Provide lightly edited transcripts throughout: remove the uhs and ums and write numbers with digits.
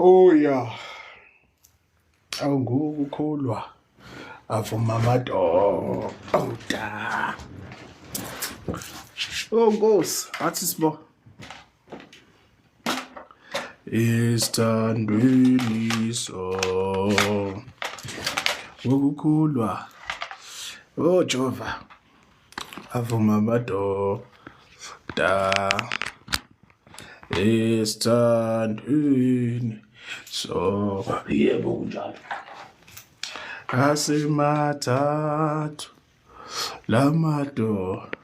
Oh yeah, awungukukholwa avuma amadoda. Oh Nkosi, athi sibo. Isithandweni so ukukholwa. Oh Jehova, avuma amadoda. Isithandweni so yebo kunjalo. Asimathathu lamadoda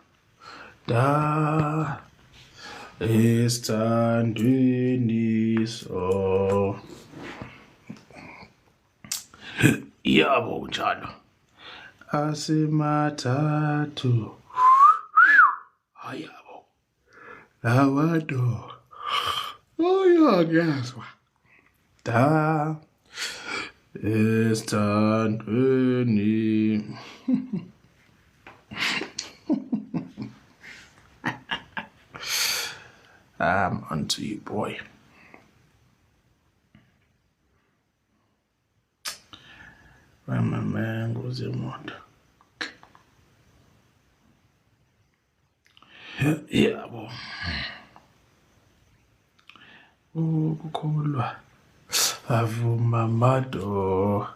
esithandweni so yabo kunjalo. Asimathathu ayabo lamadoda ngiyazwa esithandweni. I'm onto you, boy. Mama mango zemoto. Yabo. Ukukholwa avuma amadoda.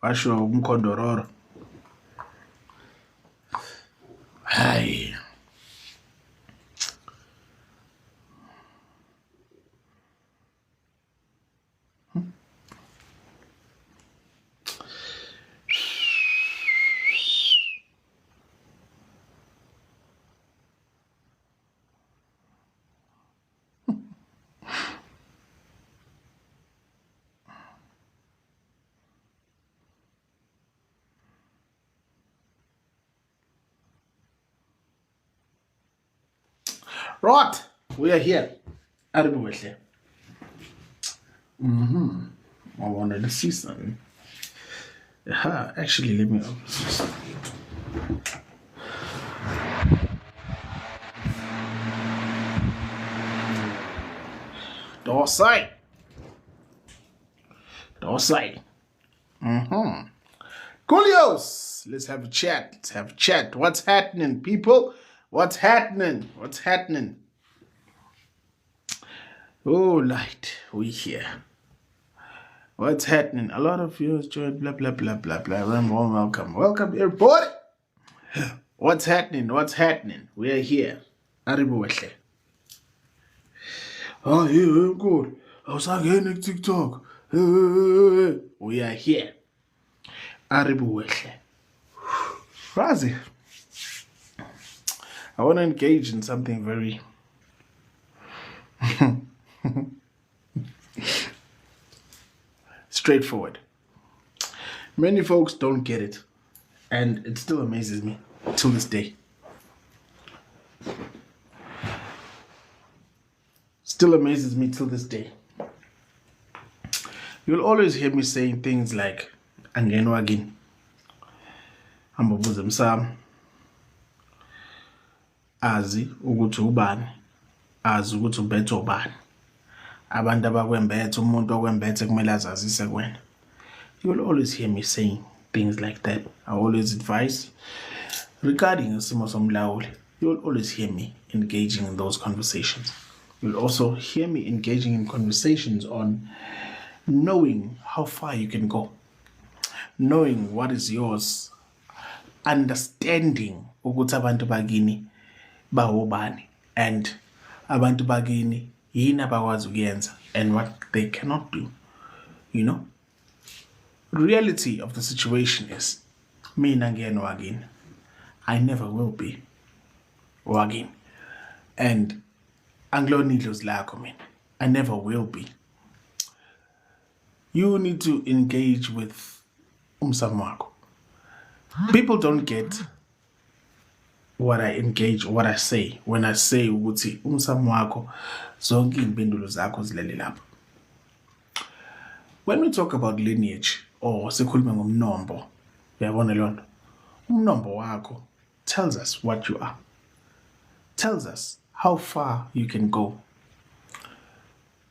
Washo umkhondororo. Hayi. Right, we are here. Aribuhle. I wanted to see something. Actually, let me open this. Door side. Coolios, let's have a chat. What's happening, people? What's happening? Oh, light, we here. What's happening? A lot of viewers joined, blah, blah, blah, blah, blah. Welcome, everybody. What's happening? We are here. Aribuhle. Oh, yeah, good. I was again TikTok. We are here. Aribuhle. Razi. I want to engage in something very straightforward. Many folks don't get it, and it still amazes me till this day. You'll always hear me saying things like angenwagin, ambabuze msam, azi ukuthi ubani, azi ukuthi ubethe ubani. Abantu abakwembethe, umuntu okwembethe kumele azazise kwena. You'll always hear me saying things like that. I always advise regarding isimo somlawuli. You'll always hear me engaging in those conversations. You'll also hear me engaging in conversations on knowing how far you can go, knowing what is yours, understanding ukuthi abantu bakini bawobani and abantu bakini yini abakwazi ukuyenza and what they cannot do. You know, reality of the situation is mina ngiyena wagini, I never will be wagini, and angilonidlo zilakho mina, I never will be. You need to engage with umsamo wakho. People don't get what I engage, what I say when I say ukuthi umsamo wakho zonke iy'mpendulo zakho zilele lapho. When we talk about lineage or sikhuluma ngomnombo, uyabona leyo nto? Umnombo wakho tells us what you are. Tells us how far you can go.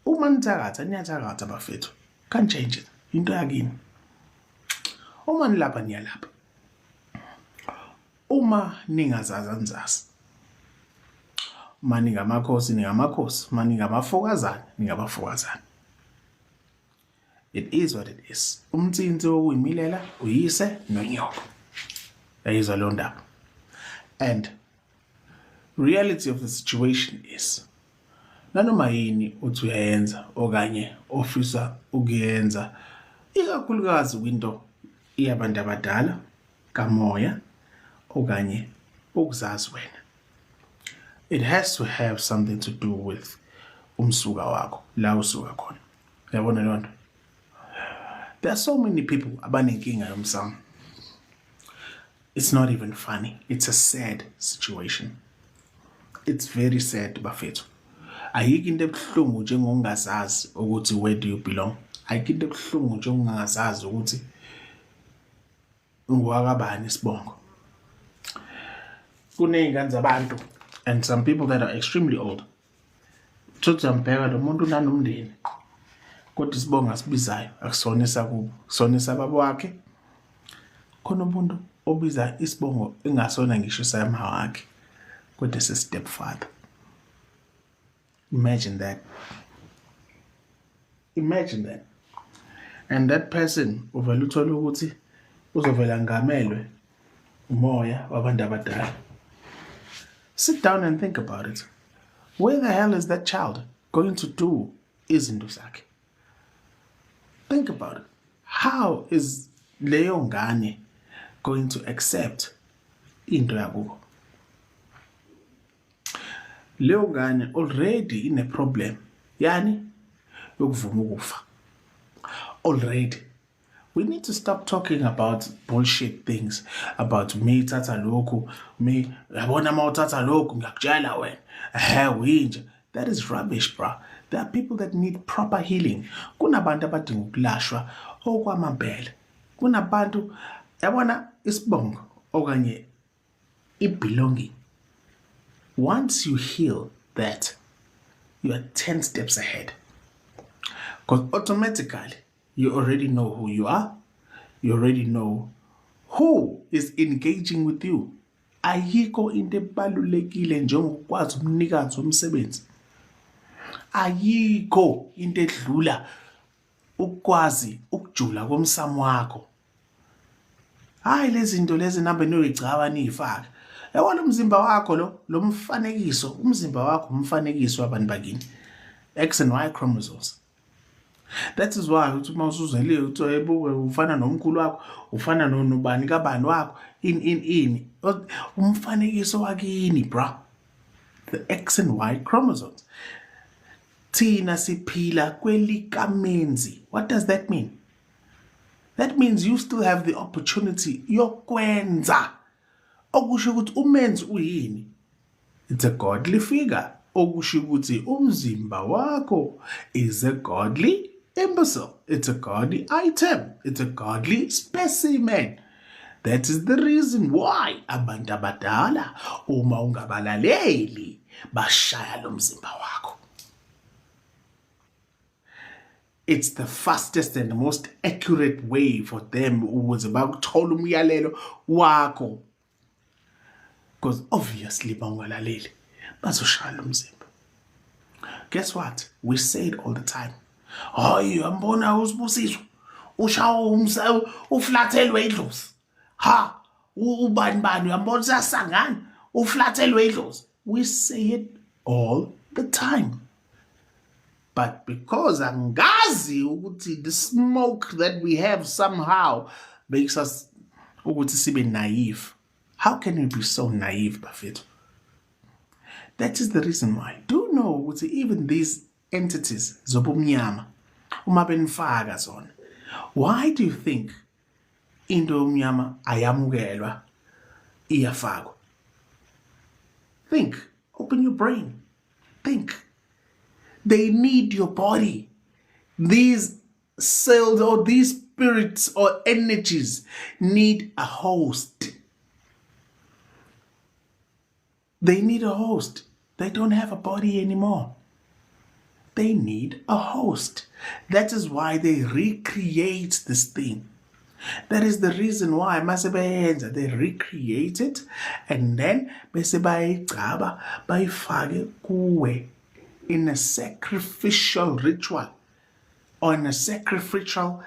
Uma niyathakatha bafethu, can't change it. Into yakini. Uma nilapha niyalapha. Uma ningazazi anizazi. Uma ningamakhosi ningamakhosi, uma ningamafokazana ningabafokazana. It is what it is. Umtsinzi wokuyimilela uyise nonyoko. Yayizwa leyo ndaba. And reality of the situation is nanoma yini uthi uyayenza okanye ofisa ukuyenza ikakhulukazi kwinto yabantu abadala kamoya okanye ukuzazi wena. It has to have something to do with umsuka wakho la usuka khona. Uyabona leyo nto? There are so many people abanenkinga yomsamo. It's not even funny. It's a sad situation. It's very sad bafethu. Ayikho into ebuhlungu njengokungazazi ukuthi where do you belong. Ayikho into ebuhlungu njengokungazazi ukuthi ungwakabani isibongo. Kuney'ngane zabantu and some people that are extremely old. Thuthi ambheka lo muntu unanomndeni. Kodwa isibongo asibizayo akusona esakubo, kusona esababa wakhe. Khona umuntu obiza isibongo engasona ngisho sayama wakhe. Kodwa stepfather. Imagine that. Imagine that. And that person uvela uthola ukuthi uzovela ngamelwe umoya wabantu abadala. Sit down and think about it. Where the hell is that child going to do izinto zakhe? Think about it. How is leyo ngane going to accept into yakubo? Leyo ngane already in a problem. Yani yokuvuma ukufa. Already. We need to stop talking about bullshit things about me tata loku, me yabona mawuthatha lokhu ngiyakutshela wena. Winje. That is rubbish, bro. There are people that need proper healing. Kunabantu abadinga ukulashwa okwamabele. Kunabantu yabona isibongo okanye belonging. Once you heal that, you are 10 steps ahead. Because automatically, you already know who you are. You already know who is engaging with you. Ayikho into ebalulekile njengokwazi umnikazi womsebenzi. Ayikho into edlula ukwazi ukujula komsamo wakho. Hayi lezi zinto lezi nambe noyigcaba nifaka. Yabona umzimba wakho lo mfanekiso, umzimba wakho umfanekiso wabantu bakini. X and Y chromosomes. That is why uthi mawusuzeliwe uthi ebuke ufana nomkhulu wakho, ufana nobani kabani wakho in umfanekiso wakini, bro. The X and Y chromosomes. Thina siphila kwelikamenzi. What does that mean? That means you still have the opportunity yokwenza. Okusho ukuthi umenzi uyini? It's a godly figure. Okusho ukuthi umzimba wakho is a godly imbecile. It's a godly item. It's a godly specimen. That is the reason why abantu abadala uma ungabalaleli bashaya lo mzimba wakho. It's the fastest and most accurate way for them ukuze bakuthola umyalelo wakho. Because obviously bangalaleli bazoshaya lo mzimba. Guess what? We say it all the time. Hayi yambona uSibusiso ushawa umselo uflathelwe idlozi. Ha ubani uyambona sasangana uflathelwe idlozi. We say it all the time. But because angazi ukuthi the smoke that we have somehow makes us ukuthi sibe naive. How can we be so naive, Bafethu? That is the reason why. Do you know ukuthi even these entities zobumnyama uma benifaka zona, why do you think into yomnyama ayamukelwa iyafakwa? Think. Open your brain. Think. They need your body. These cells or these spirits or energies need a host. They need a host. They don't have a body anymore. They need a host. That is why they recreate this thing. That is the reason why they recreate it and then bese bayigcaba bayifake kuwe in a sacrificial ritual or in a sacrificial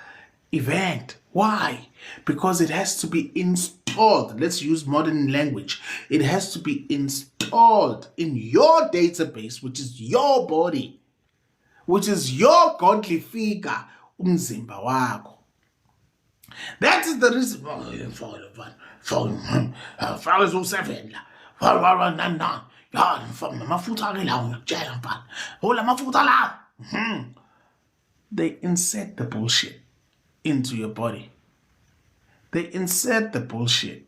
event. Why? Because it has to be installed. Let's use modern language. It has to be installed in your database, which is your body, which is your godly figure, umzimba wako. That is the reason. They insert the bullshit into your body. They insert the bullshit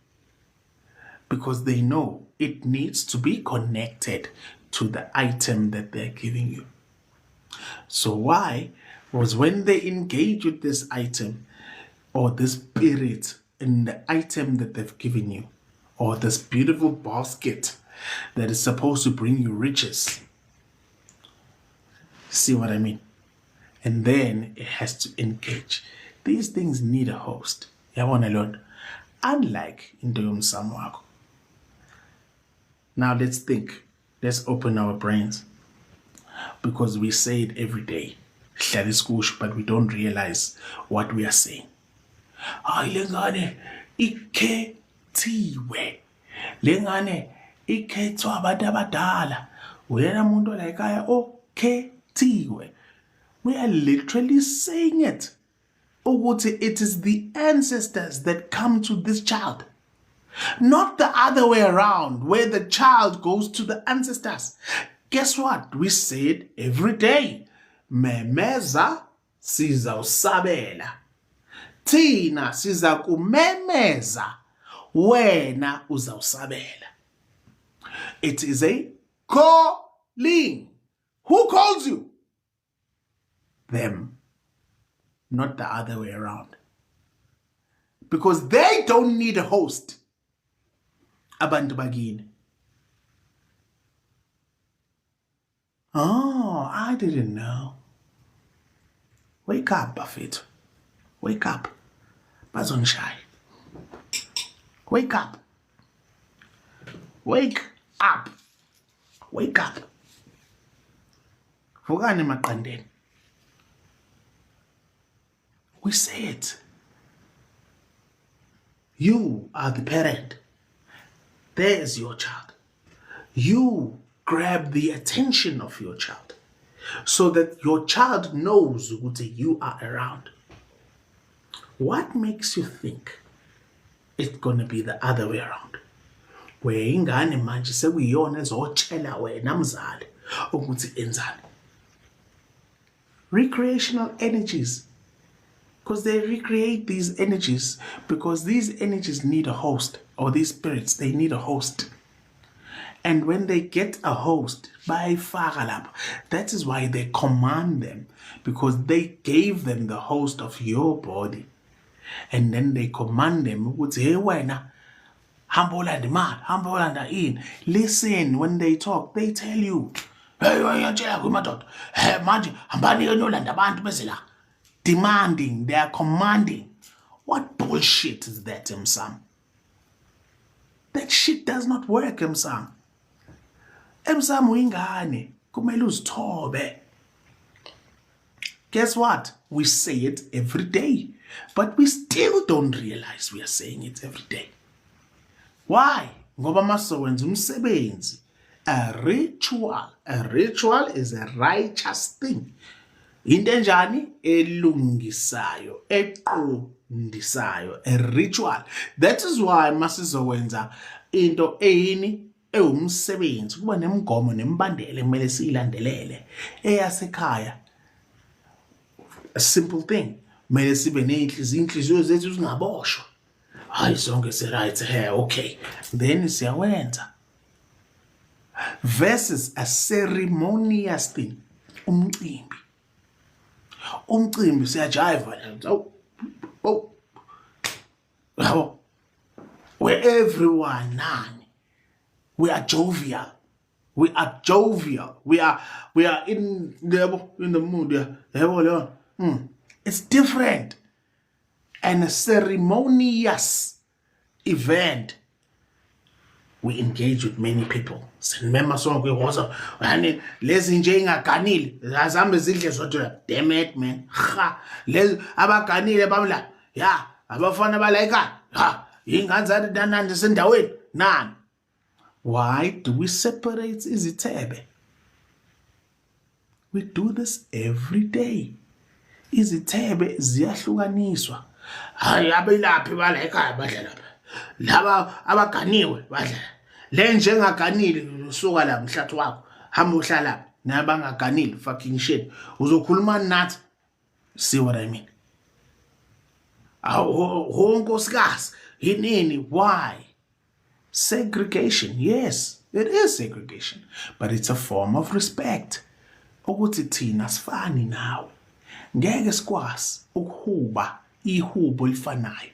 because they know it needs to be connected to the item that they're giving you. So why? Was when they engage with this item or this spirit in the item that they've given you, or this beautiful basket that is supposed to bring you riches. See what I mean? And then it has to engage. These things need a host. Unlike into yomsamo wakho. Now let's think. Let's open our brains. Because we say it every day. But we don't realize what we are saying. Lengane ikhethiwe. Lengane ikhethwa abantu abadala. Wena muntu la ekhaya okhethiwe. We are literally saying it. Ukuthi it is the ancestors that come to this child. Not the other way around, where the child goes to the ancestors. Guess what? We say it every day. Memeza sizawusabela. Thina siza kumemeza, wena uzawusabela. It is a calling. Who calls you? Them. Not the other way around. Because they don't need a host. Abantu bagini. Oh, I didn't know. Wake up, Buffett. Wake up. Bazonshai. Wake up. Wake up. Wake up. Vukani maqandeni. We say it. You are the parent. There is your child. You grab the attention of your child so that your child knows that you are around. What makes you think it's going to be the other way around? Where ingane manje sekuyiyona ezotshela wena mzali ukuthi enzani. Recreational energies. Because they recreate these energies because these energies need a host, or these spirits, they need a host. And when they get a host, that is why they command them, because they gave them the host of your body. And then they command them, hey, wena, hambolanda imali, hambolanda ini. Listen, when they talk, they tell you, demanding, they are commanding. What bullshit is that, Msam? That shit does not work, Msam. Msam uyingane, kumele uzithobe. Guess what? We say it every day, but we still don't realize we are saying it every day. Why? Ngoba masowenza umsebenzi. A ritual. A ritual is a righteous thing. Into enjani elungisayo, eqondisayo, a ritual. That is why masizowenza into eyini ewumsebenzi kuba nemigomo nemibandela emele siyilandelele eyasekhaya. A simple thing. Mele sibe inhliziyo zethu zingaboshwa. Hayi sonke se right here, okay. Then siyawenza. versus a ceremonious thing. Umcimbi siyajiva where everyone nani, we are jovial. We are in the mood. It's different. And a ceremonious event, we engage with many people. Remember song we was and lezi nje ingaganile azambe zidle zodwa. Damn it man. Ha lezi abaganile bamla. Ya abafana balayika. Ha ingane zanandi sendaweni nani. Why do we separate izithebe? We do this every day. Izithebe ziyahlukaniswa. Hayi abelaphi bala ekhaya badla lapha. Laba abaganiwe badla. Le njengaganile usuka la mhlathi wakho. Hamba uhlala nabangaganile fucking shit. Uzokhuluma nathi. See what I mean? Nkosikazi yinini? Why? Segregation. Yes, it is segregation, but it's a form of respect. Ukuthi thina sifani nawe. Ngeke sikwazi ukuhuba ihubo elifanayo.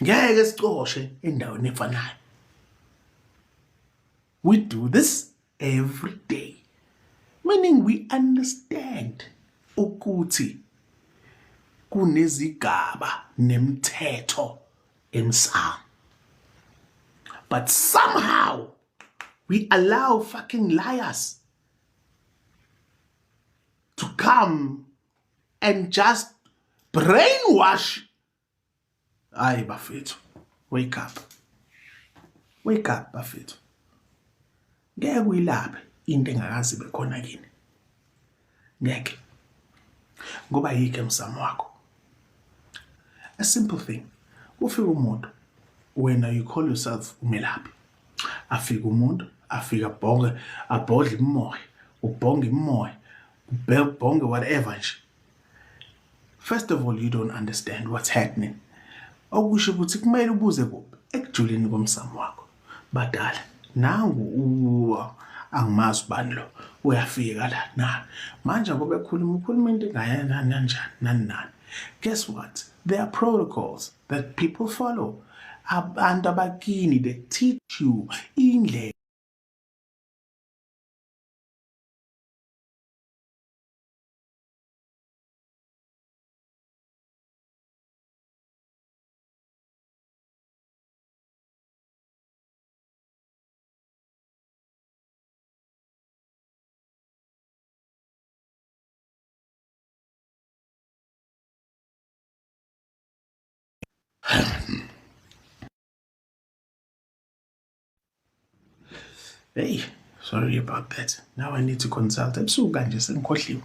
Ngeke sicoshe endaweni efanayo. We do this every day. Meaning we understand ukuthi kunezigaba nemithetho emsamo. But somehow we allow fucking liars to come and just brainwash. Aye, bafethu. Wake up. Wake up, bafethu. Ngeke uyilaphe into engakazi bekhona kini. Ngeke. Ngoba yike emsamo wakho. A simple thing. Ufika umuntu wena you call yourself umelaphi. Afika umuntu, afika abhodle imoya, ubhonge imoya, ubhonge whatever nje. First of all, you don't understand what's happening. Okusho ukuthi kumele ubuze kuphi ekujuleni komsamo wakho. Badala, nangu angimazi ubani lo, uyafika la na. Manje ngoba ukhuluma into engayena kanjani nani. Guess what? There are protocols that people follow. Abantu abakini, they teach you indlela. Hey, sorry about that. Now I need to consult. Ebusuku nje sengikhohliwe.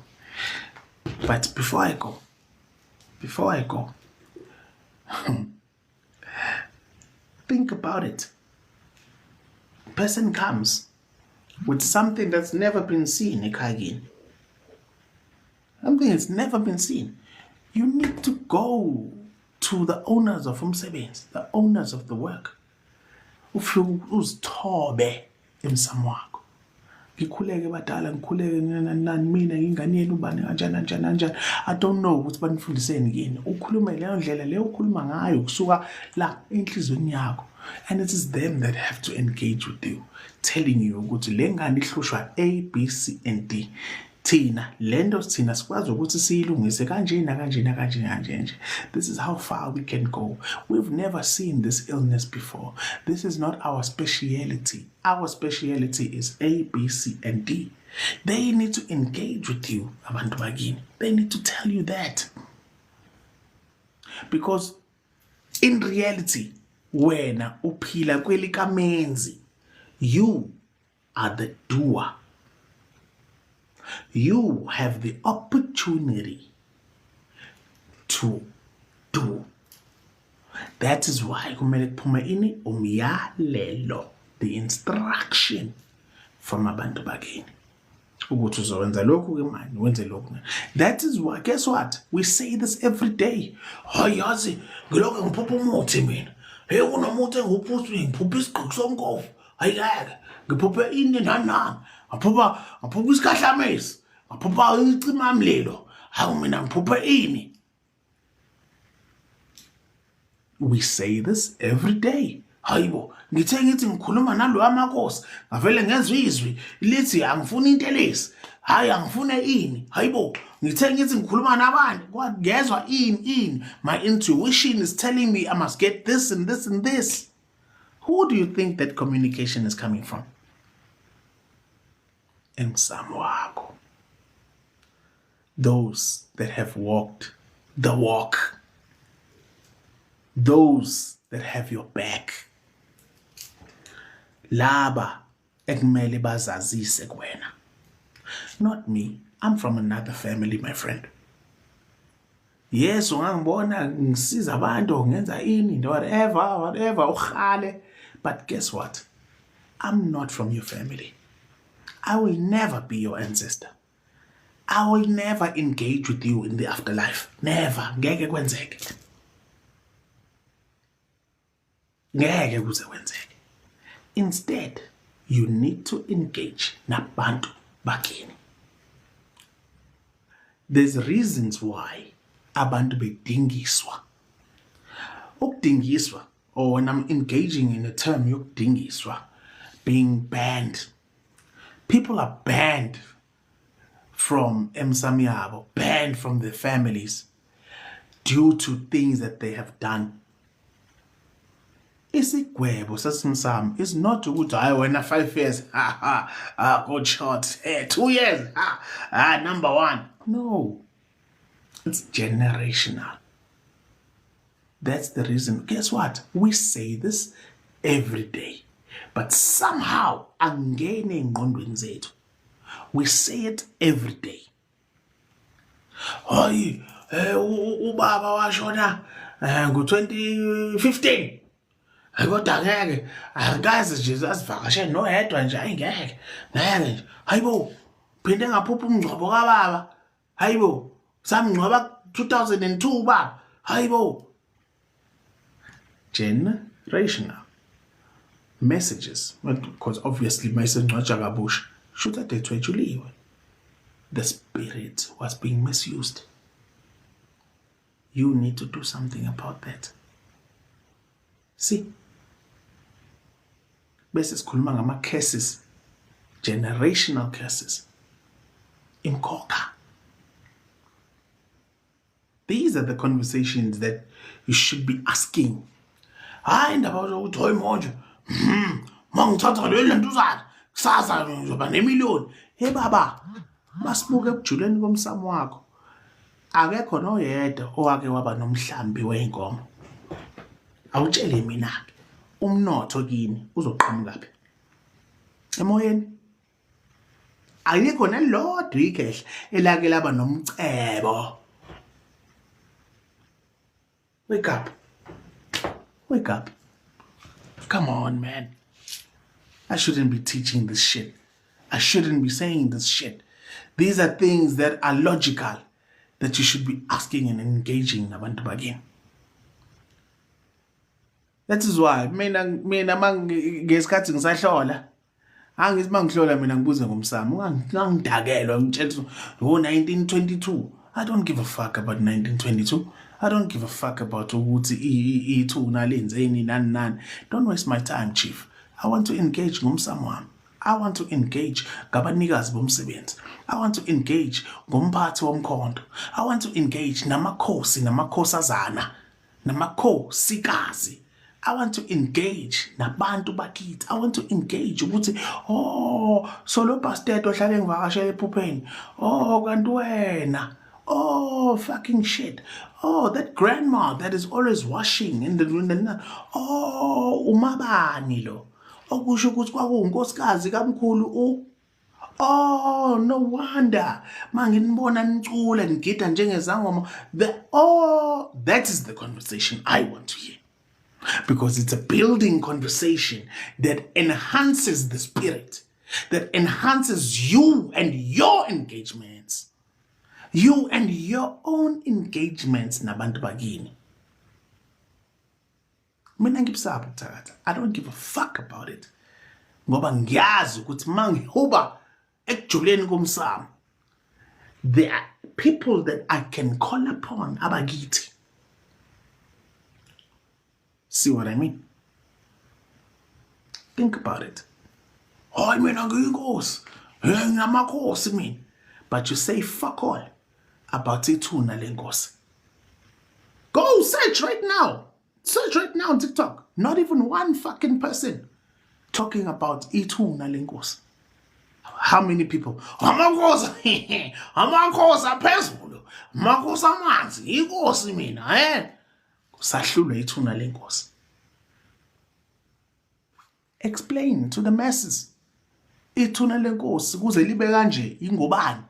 But before I go, think about it. A person comes with something that's never been seen ekhayeni. Something that's never been seen. You need to go to the owners of umsebenzi, the owners of the work. Uzithobe emsamo wakho. Ngikhuleke badala, ngikhuleke nani mina ingane yenu ubani kanjani. I don't know ukuthi banifundiseni yini. Ukhulume leyo ndlela leyo ukhuluma ngayo kusuka la enhlizweni yakho. And it is them that have to engage with you, telling you ukuthi le ngane ihlushwa A, B, C and D. Thina lento thina sikwazi ukuthi siyilungise kanje. This is how far we can go. We've never seen this illness before. This is not our speciality. Our speciality is A, B, C and D. They need to engage with you, abantu bagini. They need to tell you that. Because in reality, wena uphila kwelikamenzi, you are the doer. You have the opportunity to do. That is why kumele kuphume ini umyalelo, the instruction from abantu bakini. Ukuthi uzowenza lokhu ke manje, wenze lokhu. That is why, guess what? We say this every day. Hayazi, ngilokho ngiphupha umuthi mina. Hey, unomuthi engiwuphuzwe, ngiphupha isigqoko somkofu. Ayike ngiphuphe ini nana. Ngaphupha isikahlamesi. Ngaphupha icimamlilo. Hawu mina ngiphuphe ini. We say this every day. Hayibo, ngithe ngithi ngikhuluma nalo amakhosi, ngavele ngezwe izwi lithi angifuni into lesi. Hayi angifune ini. Hayibo, ngithe ngithi ngikhuluma nabantu, ngezwe ini. My intuition is telling me I must get this and this and this. Who do you think that communication is coming from? Emsamo wakho. Those that have walked the walk. Those that have your back. Laba ekumele bazazise kuwena. Not me. I'm from another family, my friend. Yes, ungangibona ngisiza abantu ngenza ini whatever ukhale. But guess what? I'm not from your family. I will never be your ancestor. I will never engage with you in the afterlife. Never. Ngeke kwenzeke. Ngeke kuze kwenzeke. Instead, you need to engage nabantu bakini. There's reasons why abantu bedingiswa. Ukudingiswa, or when I'm engaging in a term yokudingiswa, being banned. People are banned from emsamo, banned from their families due to things that they have done. Isigwebo sasimsamo is not ukuthi hayi wena 5 years good shot, 2 years number 1. No, it's generational. That's the reason. Guess what? We say this every day, but somehow angene engqondweni zethu. We say it every day. Hayi ubaba washona ngo-2015. Kodwa ngeke akaze nje asivakashele noyedwa nje ayingeke nje. Hayibo, phinde ngaphupha umngcwabo kababa. Hayibo, samngcwaba 2002 baba. Hayibo. Generational messages, because obviously mayisengcwatsha kabusha should have ethwetshuliwe. The spirit was being misused. You need to do something about that. See, bese sikhuluma ngama curses, generational curses. Imkhokha. These are the conversations that you should be asking. Hayi indaba zokuthi hoyi manje mangithatha le lento uzana kusasa ngizoba nemiliyoni. Hey baba, masibuke ebujuleni komsamo wakho. Akekho noyedwa owake waba nomhlambi weinkomo. Awutshele mina umnotho kini uzoqhamuka phi? Emoyeni ayikho nelodwa ikhehle elake laba nomcebo. Wake up. Wake up. Come on, man. I shouldn't be teaching this shit. I shouldn't be saying this shit. These are things that are logical, that you should be asking and engaging nabantu bagini. That is why mina ngesikhathi ngisahlola angithi mangihlola mina ngibuze ngomsamo ungangidakelwa ngitshela ngo 1922. I don't give a fuck about 1922. I don't give a fuck about ukuthi ithuna lenzeni nani. Don't waste my time, chief. I want to engage ngomsamo wami. I want to engage ngabanikazi bomsebenzi. I want to engage ngomphathi womkhonto. I want to engage namakhosi namakhosazana namakhosikazi. I want to engage nabantu bakithi. I want to engage ukuthi so lo pastor ohlale ngivakashela ephupheni. Kanti wena. Fucking shit. That grandma that is always washing in the umabani lo. Okusho ukuthi kwakunkosikazi kamkhulu no wonder. Manginibona nicula ngigida njengezangoma. That is the conversation I want to hear. Because it's a building conversation that enhances the spirit, that enhances you and your engagements. You and your own engagements nabantu bagini. Mina ngibusaba ukuthakatha. I don't give a fuck about it. ngoba ngiyazi ukuthi mangihuba ekujuleni komsamo, there are people that I can call upon abakithi. See what I mean? Think about it. Hayi mina ngiyinkosi. Ngingamakhosi mina. But you say fuck all about ithuna lenkosi. Go search right now. Search right now on TikTok. Not even one fucking person talking about ithuna lenkosi. How many people? Amakhosi. Amakhosi aphezulu. Amakhosi amanzi. Inkosi mina, Kusahlulwe ithuna lenkosi. Explain to the masses. Ithuna lenkosi kuze libe kanje ingobani.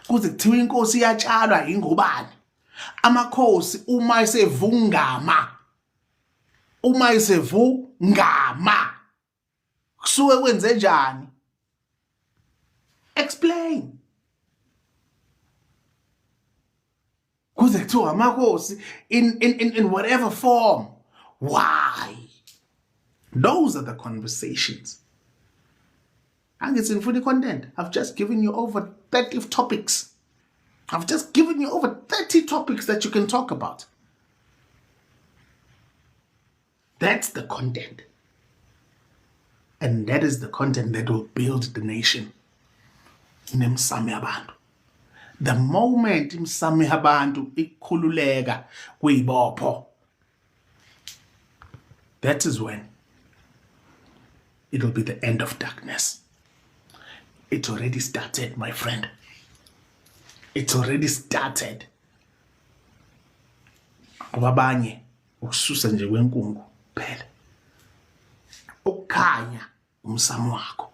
Kuze kuthiwa inkosi iyatshalwa ingobani. Amakhosi uma isevungama. Uma isevungama. Kusuke kwenze njani? Explain. Kuze kuthiwa amakhosi in whatever form. Why? Those are the conversations. Angizini for the content. I've just given you over 30 topics. I've just given you over 30 topics that you can talk about. That's the content. And that is the content that will build the nation. Nemsame abantu. The moment imsame abantu ikhululeka kuyibopho, that is when it'll be the end of darkness. It already started, my friend. It's already started. Abanye ukususa nje kwenkungu phela. Ukukhanya umsamo wakho.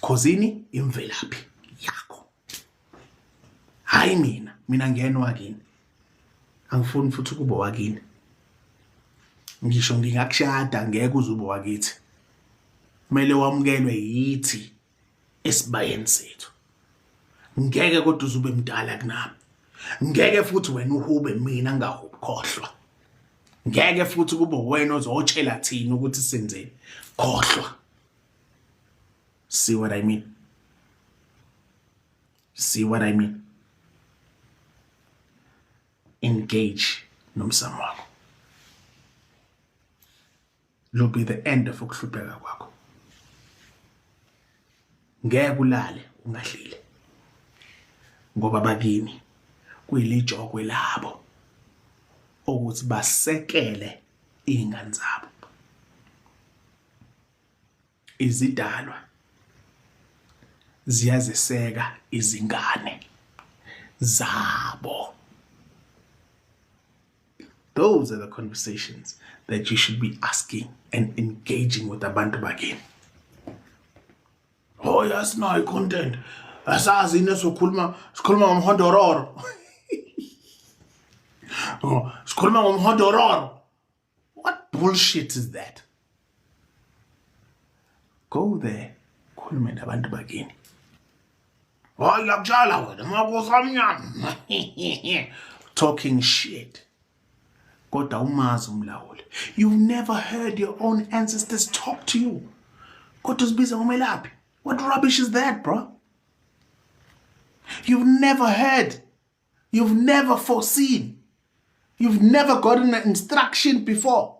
Khosini imvelaphi yakho. Hayi mina ngiyena wakini. Angifuni futhi ukuba wakini. Ngisho ngingakushada ngeke uzubo wakithi. Kumele wamukelwe yithi esibayeni sethu. Ngeke kodwa uzube mdala kunami. Ngeke futhi wena uhube mina ngahubukhohlwa. Ngeke futhi kube wena ozotshela thina ukuthi senzeni. Khohlwa. See what I mean? See what I mean? Engage nomsamo wakho. It'll be the end of ukuhlupheka kwakho. Ngeke ulale ungadlile. Ngoba bakini kuyilijokwe labo ukuthi basekele izingane zabo. Izidalwa ziyaziseka izingane zabo. Those are the conversations that you should be asking and engaging with abantu bakini. Oh yes, no content. Asazi nesokhuluma ngomhondororo. Oh, sikhuluma ngomhondororo. What bullshit is that? Go there, khuluma nabantu bakini. Oh, yakutshala wena makhosi amnyama. Talking shit. Kodwa umazi umlawuli. You've never heard your own ancestors talk to you. Kodwa uzibiza ngomelaphi. What rubbish is that, bro? You've never heard. You've never foreseen. You've never gotten an instruction before.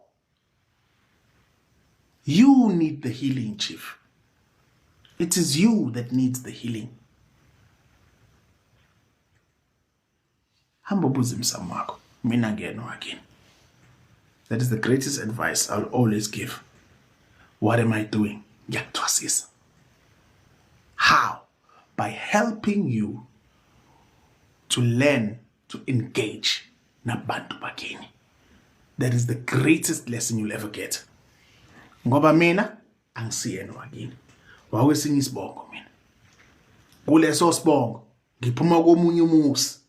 You need the healing, chief. It is you that needs the healing. Hamba ubuze umsamo wakho. Mina ngiyena wakini. That is the greatest advice I'll always give. What am I doing? Ngiyakuthwasisa. How? By helping you to learn to engage nabantu bakini. That is the greatest lesson you'll ever get. Ngoba mina angisiyena wakini. Wawesinye isibongo mina. Kuleso sibongo ngiphuma komunye umusi.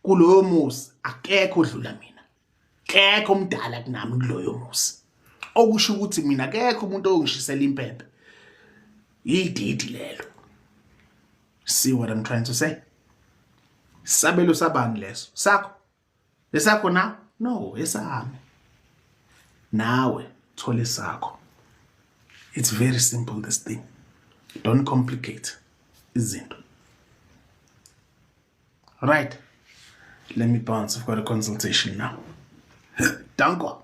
Kuloyo musi akekho odlula mina. Kekho omdala kunami kuloyo musi. Okusho ukuthi mina akekho umuntu ongishisela impempe. Yididi lelo. See what I'm trying to say? Sabelo sabani leso? Sakho? Lesakho na? No, esami. Nawe thole sakho. It's very simple, this thing. Don't complicate izinto. Right. Let me bounce. I've got a consultation now. Danko.